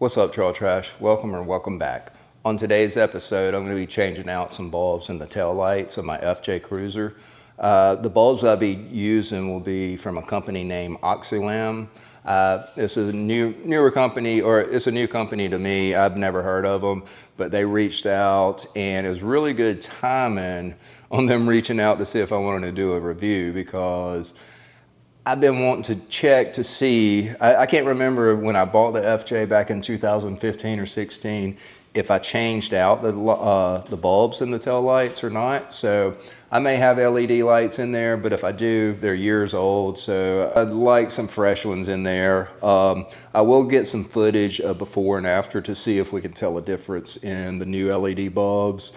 What's up, Trail Trash? Welcome or welcome back. On today's episode, I'm going to be changing out some bulbs in the tail lights of my FJ Cruiser. The bulbs I'll be using will be from a company named OXILAM. It's a newer company, or it's a new company to me. I've never heard of them, but they reached out, and it was really good timing on them reaching out to see if I wanted to do a review, because I've been wanting to check to see, I can't remember when I bought the FJ back in 2015 or 16, if I changed out the bulbs in the tail lights or not. So I may have LED lights in there, but if I do, they're years old. So I'd like some fresh ones in there. I will get some footage of before and after to see if we can tell a difference in the new LED bulbs.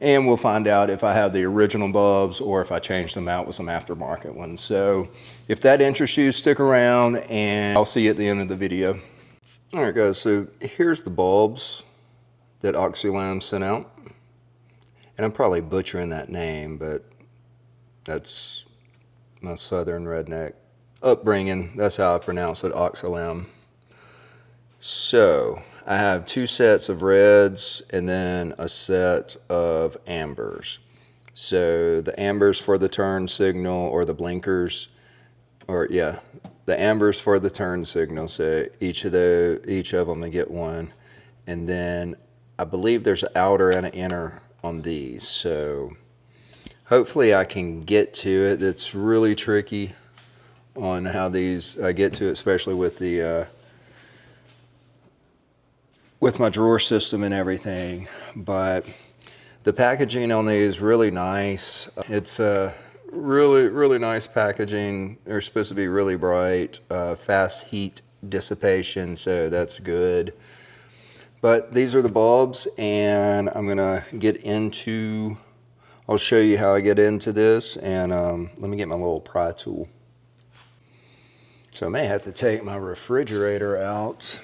And we'll find out if I have the original bulbs or if I change them out with some aftermarket ones. So if that interests you, stick around and I'll see you at the end of the video. All right, guys, so here's the bulbs that OXILAM sent out. And I'm probably butchering that name, but that's my southern redneck upbringing. That's how I pronounce it, OXILAM. So I have two sets of reds and then a set of ambers. So the ambers for the turn signal, or the blinkers, the ambers for the turn signal. So each of them, I get one. And then I believe there's an outer and an inner on these. So hopefully I can get to it. It's really tricky on how these I get to it, especially with the with my drawer system and everything. But the packaging on these is really nice. It's a really nice packaging. They're supposed to be really bright, fast heat dissipation, so that's good. But these are the bulbs, and I'm gonna get into, I'll show you how I get into this, and let me get my little pry tool. So I may have to take my refrigerator out.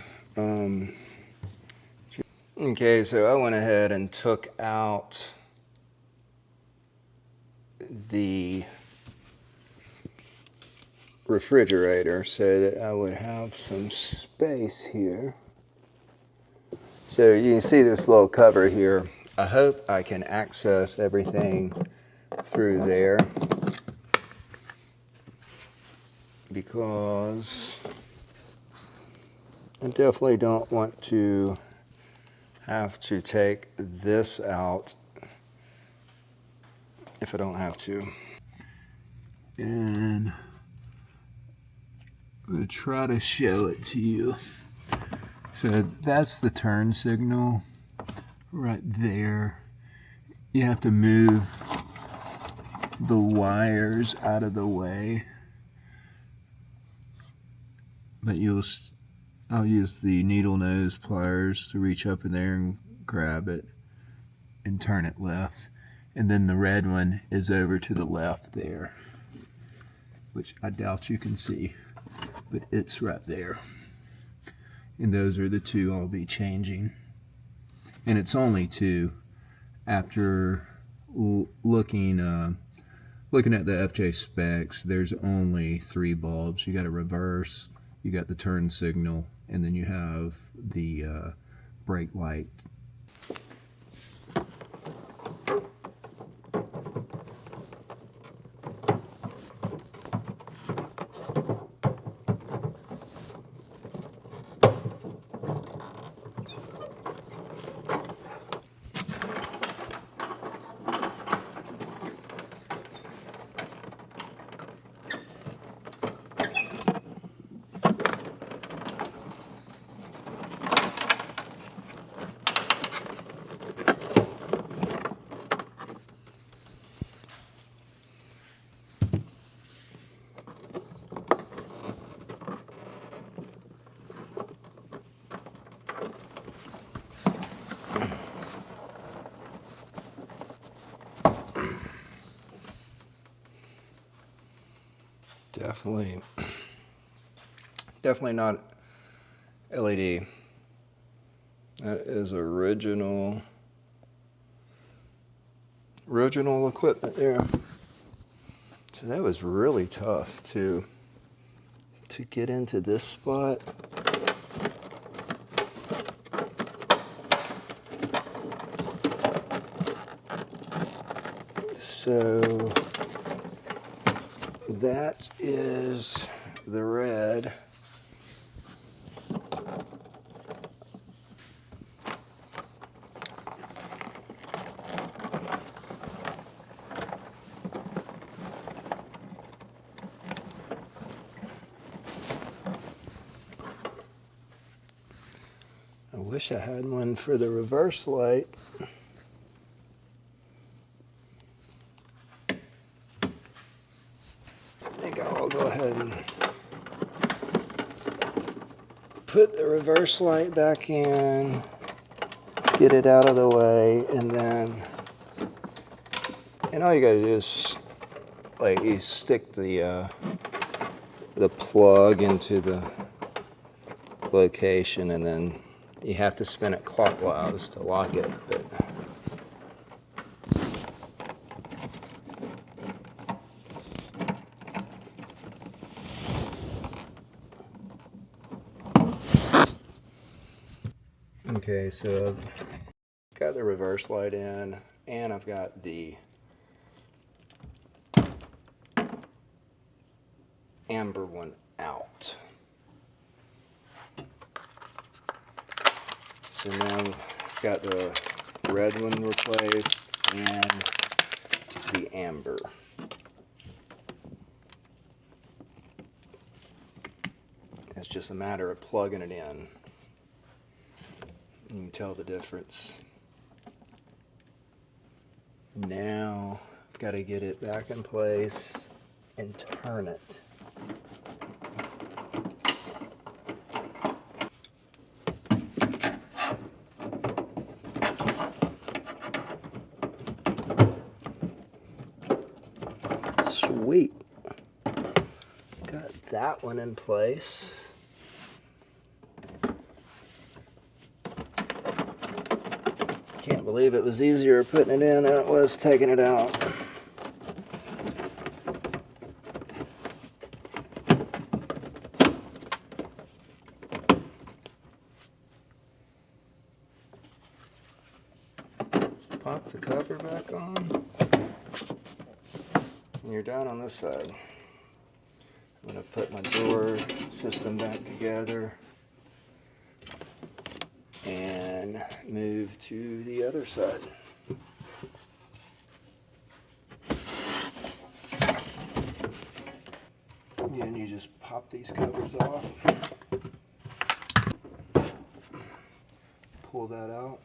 Okay, so I went ahead and took out the refrigerator so that I would have some space here. So you can see this little cover here. I hope I can access everything through there, because I definitely don't want to have to take this out if I don't have to. And I'm going to try to show it to you. So that's the turn signal right there. You have to move the wires out of the way, but I'll use the needle nose pliers to reach up in there and grab it and turn it left. And then the red one is over to the left there, which I doubt you can see, but it's right there. And those are the two I'll be changing. And it's only two. After looking at the FJ specs, there's only 3 bulbs. You got a reverse, you got the turn signal, and then you have the brake light. Definitely not LED. That is original equipment there. So that was really tough to get into this spot. So that is the red. I wish I had one for the reverse light. I think I'll go ahead and put the reverse light back in, get it out of the way, and all you gotta do is like you stick the plug into the location, and then you have to spin it clockwise to lock it. But okay, so I've got the reverse light in, and I've got the amber one out. So now I've got the red one replaced and the amber. It's just a matter of plugging it in. You can tell the difference. Now I've got to get it back in place and turn it. Sweet. Got that one in place. Can't believe it was easier putting it in than it was taking it out. Pop the cover back on. And you're down on this side. I'm going to put my door system back together and move to the other side. And you just pop these covers off, pull that out,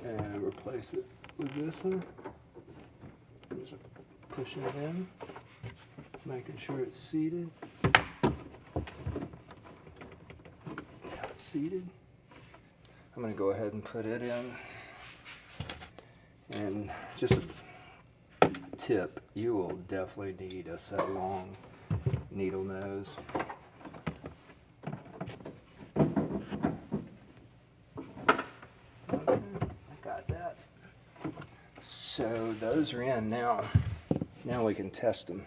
and replace it with this one. Just pushing it in, making sure it's seated. Now it's seated. I'm going to go ahead and put it in. And just a tip, you will definitely need a set long needle nose. Okay, I got that. So those are in now. Now we can test them.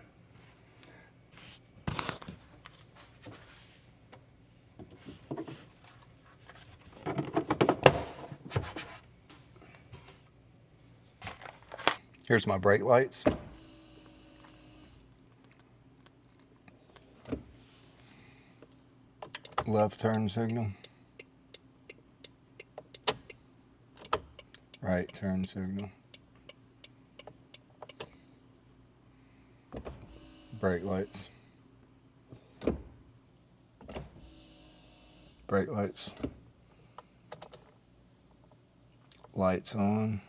Here's my brake lights. Left turn signal. Right turn signal. Brake lights. Brake lights. Lights on.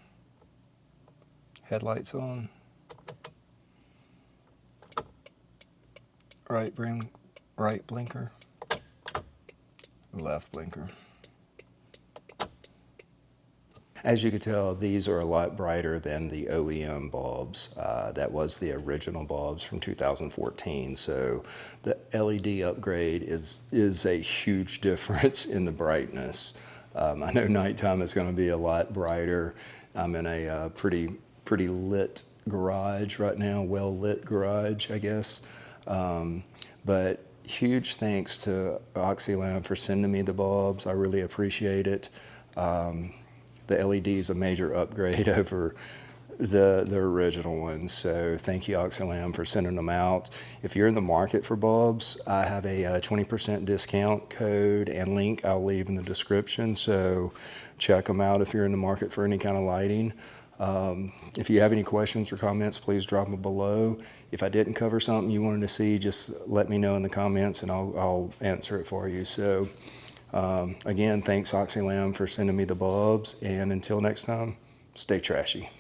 Headlights on. Right blinker. Left blinker. As you can tell, these are a lot brighter than the OEM bulbs. That was the original bulbs from 2014. So the LED upgrade is a huge difference in the brightness. I know nighttime is going to be a lot brighter. I'm in a pretty lit garage right now, well lit garage, I guess. But huge thanks to OXILAM for sending me the bulbs. I really appreciate it. The LED is a major upgrade over the original ones. So thank you, OXILAM, for sending them out. If you're in the market for bulbs, I have a 20% discount code and link I'll leave in the description. So check them out if you're in the market for any kind of lighting. If you have any questions or comments, please drop them below. If I didn't cover something you wanted to see, just let me know in the comments and I'll answer it for you. So again, thanks OXILAM for sending me the bulbs, and until next time, stay trashy.